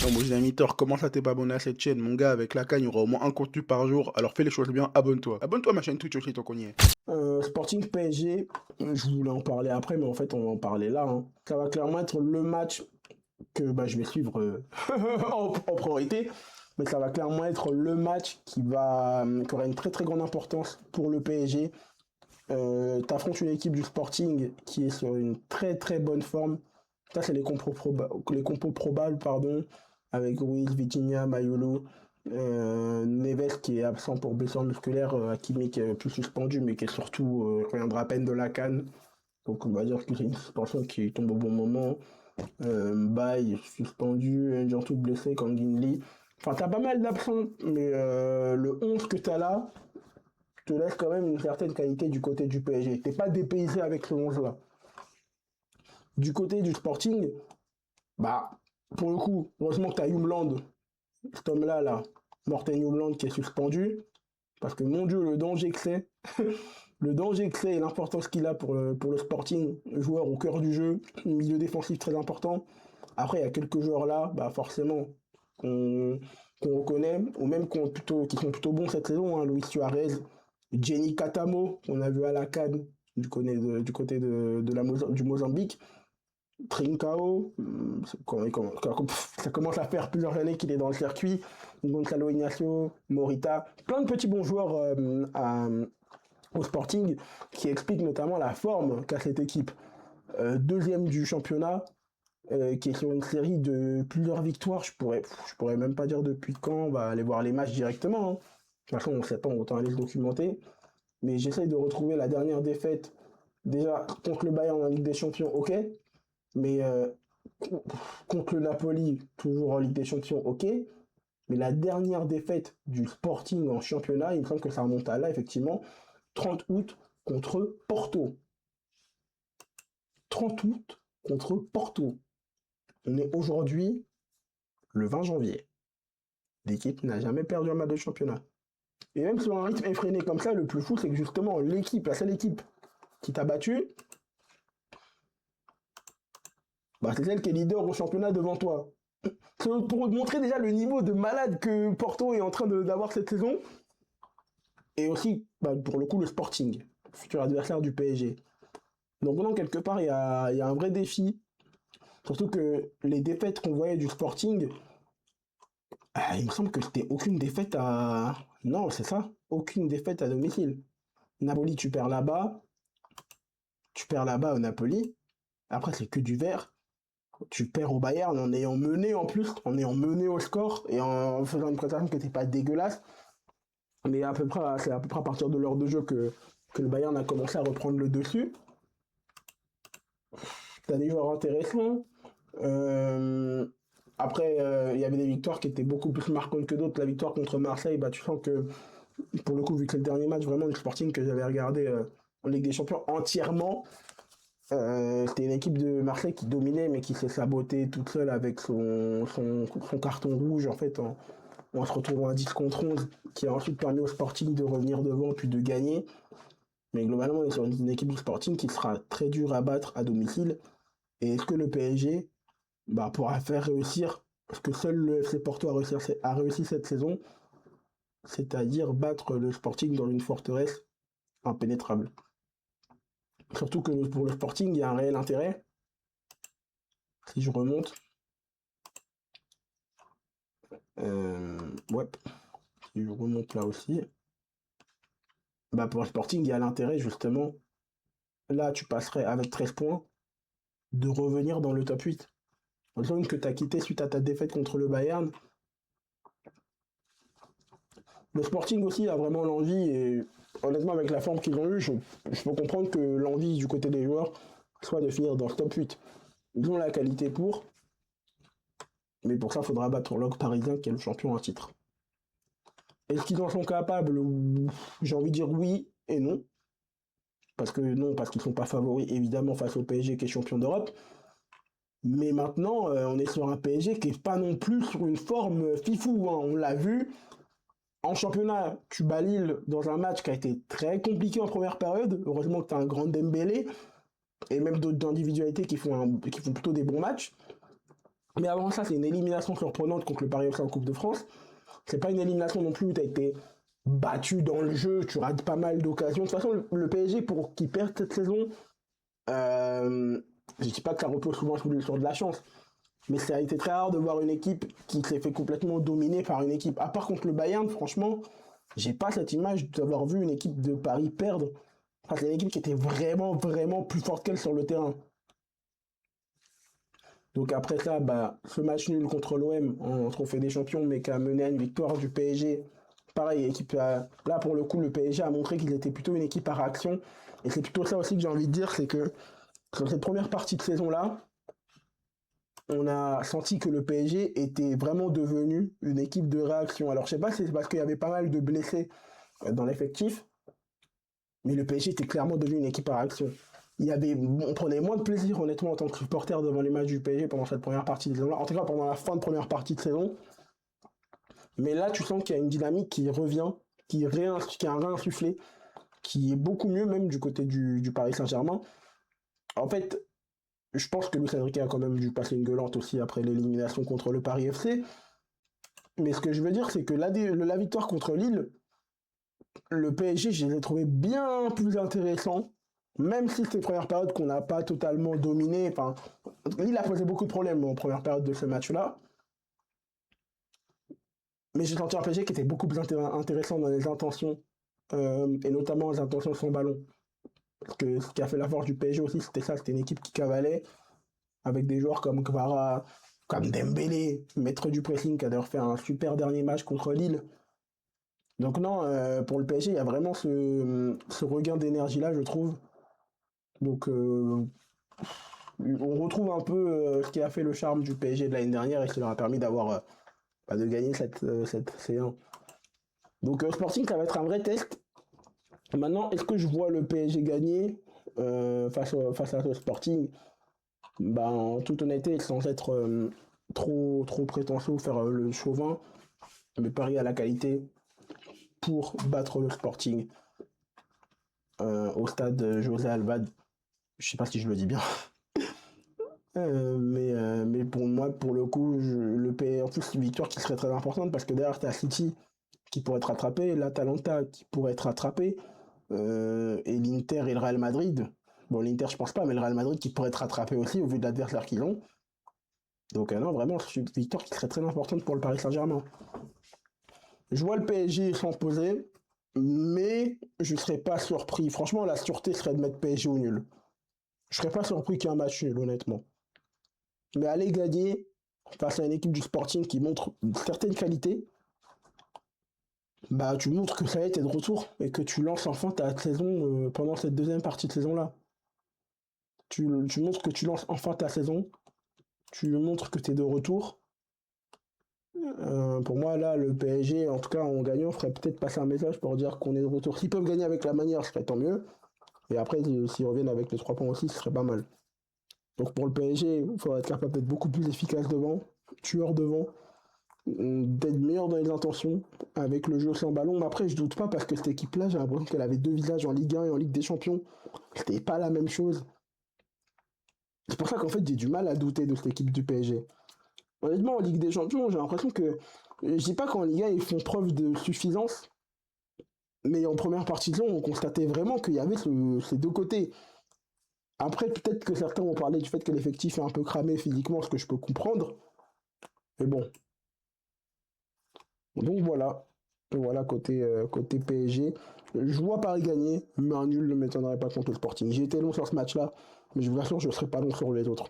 Non, moi j'ai un Mitor, comment ça t'es pas abonné à cette chaîne? Mon gars, avec la canne, il y aura au moins un contenu par jour, alors fais les choses bien, abonne-toi. Abonne-toi à ma chaîne Twitch aussi, ton cogné. Sporting PSG, je voulais en parler après, mais en fait, on va en parler là, hein. Ça va clairement être le match que je vais suivre en priorité, mais ça va clairement être le match qui aura une très très grande importance pour le PSG. T'affrontes une équipe du Sporting qui est sur une très très bonne forme. Ça, c'est les compos probables, pardon, avec Ruiz, Vitinha, Mayolo, Neves qui est absent pour blessure musculaire, Hakimi qui est plus suspendu, mais qui est surtout reviendra à peine de la CAN. Donc on va dire que c'est une suspension qui tombe au bon moment. Mbaye suspendu, Njantou blessé, Kangin Lee. Enfin, t'as pas mal d'absents, mais le 11 que t'as là te laisse quand même une certaine qualité du côté du PSG. T'es pas dépaysé avec ce 11 là. Du côté du Sporting, bah, pour le coup, heureusement que t'as Youmland, cet homme-là, là, Morten Youmland, qui est suspendu. Parce que mon Dieu, le danger que c'est, le danger que c'est et l'importance qu'il a pour le Sporting, joueur au cœur du jeu, milieu défensif très important. Après, il y a quelques joueurs là, bah forcément, qu'on qu'on reconnaît, ou même qui sont plutôt bons cette saison, hein, Luis Suarez, Jenny Katamo, qu'on a vu à la CAN du côté du Mozambique, Trincao, ça commence à faire plusieurs années qu'il est dans le circuit, Gonzalo Ignacio, Morita, plein de petits bons joueurs au Sporting qui expliquent notamment la forme qu'a cette équipe. Deuxième du championnat, qui est sur une série de plusieurs victoires. Je pourrais même pas dire depuis quand. On va aller voir les matchs directement, hein. De toute façon, on ne sait pas, autant aller se documenter. Mais j'essaye de retrouver la dernière défaite. Déjà, contre le Bayern en Ligue des Champions, ok. Mais contre le Napoli, toujours en Ligue des Champions, ok. Mais la dernière défaite du Sporting en championnat, il me semble que ça remonte à là, effectivement, 30 août contre Porto. 30 août contre Porto. On est aujourd'hui le 20 janvier. L'équipe n'a jamais perdu un match de championnat. Et même sur un rythme effréné comme ça, le plus fou, c'est que justement, la seule équipe qui t'a battu, bah, c'est celle qui est leader au championnat devant toi. Pour montrer déjà le niveau de malade que Porto est en train d'avoir cette saison, et aussi, bah, pour le coup, le Sporting, futur adversaire du PSG. Donc non, quelque part, il y a un vrai défi. Surtout que les défaites qu'on voyait du Sporting, il me semble que c'était aucune défaite à... Non, c'est ça, aucune défaite à domicile. Napoli, tu perds là-bas au Napoli. Après, c'est que du vert. Tu perds au Bayern en ayant mené en plus, en ayant mené au score et en faisant une prestation qui n'était pas dégueulasse. Mais c'est à peu près à partir de l'heure de jeu que le Bayern a commencé à reprendre le dessus. T'as des joueurs intéressants. Euh, Après, il y avait des victoires qui étaient beaucoup plus marquantes que d'autres. La victoire contre Marseille, bah, tu sens que, pour le coup, vu que c'est le dernier match vraiment du Sporting que j'avais regardé en Ligue des Champions entièrement, c'était une équipe de Marseille qui dominait, mais qui s'est sabotée toute seule avec son carton rouge, en fait, en se retrouvant à 10 contre 11, qui a ensuite permis au Sporting de revenir devant puis de gagner. Mais globalement, on est sur une équipe du Sporting qui sera très dure à battre à domicile. Et est-ce que le PSG pourra faire réussir ce que seul le FC Porto a réussi cette saison, c'est-à-dire battre le Sporting dans une forteresse impénétrable. Surtout que pour le Sporting, il y a un réel intérêt. Si je remonte, ouais, si je remonte là aussi, pour le Sporting, il y a l'intérêt justement, là tu passerais avec 13 points, de revenir dans le top 8. La zone que tu as quitté suite à ta défaite contre le Bayern. Le Sporting aussi a vraiment l'envie, et honnêtement, avec la forme qu'ils ont eue, je peux comprendre que l'envie du côté des joueurs soit de finir dans le top 8. Ils ont la qualité pour, mais pour ça, il faudra battre l'OG parisien qui est le champion à titre. Est-ce qu'ils en sont capables? J'ai envie de dire oui et non. Parce que non, parce qu'ils ne sont pas favoris évidemment face au PSG qui est champion d'Europe. Mais maintenant, on est sur un PSG qui n'est pas non plus sur une forme fifou, hein. On l'a vu. En championnat, tu bats Lille dans un match qui a été très compliqué en première période. Heureusement que tu as un grand Dembélé et même d'autres individualités qui font plutôt des bons matchs. Mais avant ça, c'est une élimination surprenante contre le Paris FC en Coupe de France. C'est pas une élimination non plus où tu as été battu dans le jeu, tu rates pas mal d'occasions. De toute façon, le PSG, pour qu'il perde cette saison, je dis pas que ça repose souvent sur de la chance, mais ça a été très rare de voir une équipe qui s'est fait complètement dominer par une équipe. À part contre le Bayern, franchement, j'ai pas cette image d'avoir vu une équipe de Paris perdre. Enfin, c'est une équipe qui était vraiment, vraiment plus forte qu'elle sur le terrain. Donc après ça, bah, ce match nul contre l'OM en Trophée des Champions, mais qui a mené à une victoire du PSG. Pareil, là pour le coup, le PSG a montré qu'il était plutôt une équipe à réaction. Et c'est plutôt ça aussi que j'ai envie de dire, c'est que sur cette première partie de saison-là, on a senti que le PSG était vraiment devenu une équipe de réaction. Alors je sais pas si c'est parce qu'il y avait pas mal de blessés dans l'effectif, mais le PSG était clairement devenu une équipe à réaction. On prenait moins de plaisir honnêtement en tant que supporter devant les matchs du PSG pendant cette première partie de saison-là, en tout cas pendant la fin de première partie de saison. Mais là tu sens qu'il y a une dynamique qui revient, qui a réinsufflé, qui est beaucoup mieux même du côté du Paris Saint-Germain. En fait, je pense que Luis Enrique a quand même dû passer une gueulante aussi après l'élimination contre le Paris FC. Mais ce que je veux dire, c'est que la victoire contre Lille, le PSG, je l'ai trouvé bien plus intéressant, même si c'était une première période qu'on n'a pas totalement dominée. Enfin, Lille a posé beaucoup de problèmes en première période de ce match-là. Mais j'ai senti un PSG qui était beaucoup plus intéressant dans les intentions, et notamment les intentions sans ballon. Parce que ce qui a fait la force du PSG aussi, c'était ça, c'était une équipe qui cavalait, avec des joueurs comme Kvara, comme Dembélé, maître du pressing, qui a d'ailleurs fait un super dernier match contre Lille. Donc non, pour le PSG, il y a vraiment ce regain d'énergie-là, je trouve. Donc on retrouve un peu ce qui a fait le charme du PSG de l'année dernière et qui leur a permis de gagner cette C1. Donc Sporting, ça va être un vrai test. Maintenant, est-ce que je vois le PSG gagner face à ce Sporting? Bah, en toute honnêteté, sans être trop prétentieux ou faire le chauvin, mais parier à la qualité pour battre le Sporting au stade José Alvad. Je sais pas si je le dis bien. Mais pour moi, pour le coup, le PSG, en plus, c'est une victoire qui serait très importante parce que derrière, t'as City qui pourrait être rattrapé, l'Atalanta qui pourrait être rattrapé, et l'Inter et le Real Madrid. Bon, l'Inter, je pense pas, mais le Real Madrid qui pourrait être rattrapé aussi au vu de l'adversaire qu'ils ont. Donc, non, vraiment, c'est une victoire qui serait très importante pour le Paris Saint-Germain. Je vois le PSG s'imposer, mais je serais pas surpris. Franchement, la sûreté serait de mettre PSG au nul. Je serais pas surpris qu'il y ait un match nul, honnêtement. Mais aller gagner face à une équipe du Sporting qui montre une certaine qualité, bah tu montres que ça y est, t'es de retour et que tu lances enfin ta saison pendant cette deuxième partie de saison-là. Tu montres que tu lances enfin ta saison, tu montres que t'es de retour. Pour moi, là, le PSG, en tout cas, en gagnant, ferait peut-être passer un message pour dire qu'on est de retour. S'ils peuvent gagner avec la manière, ce serait tant mieux. Et après, s'ils reviennent avec les 3 points aussi, ce serait pas mal. Donc pour le PSG, il faudra être capable d'être beaucoup plus efficace devant, tueur devant, d'être meilleur dans les intentions, avec le jeu sans ballon. Mais après, je doute pas parce que cette équipe-là, j'ai l'impression qu'elle avait 2 visages en Ligue 1 et en Ligue des Champions. C'était pas la même chose. C'est pour ça qu'en fait, j'ai du mal à douter de cette équipe du PSG. Honnêtement, en Ligue des Champions, j'ai l'impression que. Je dis pas qu'en Ligue 1, ils font preuve de suffisance, mais en première partie de saison, on constatait vraiment qu'il y avait ces deux côtés. Après, peut-être que certains ont parlé du fait que l'effectif est un peu cramé physiquement, ce que je peux comprendre. Mais bon. Donc voilà. Voilà côté PSG. Je vois Paris gagner, mais un nul ne m'étonnerait pas contre le Sporting. J'ai été long sur ce match-là, mais je vous assure, je ne serai pas long sur les autres.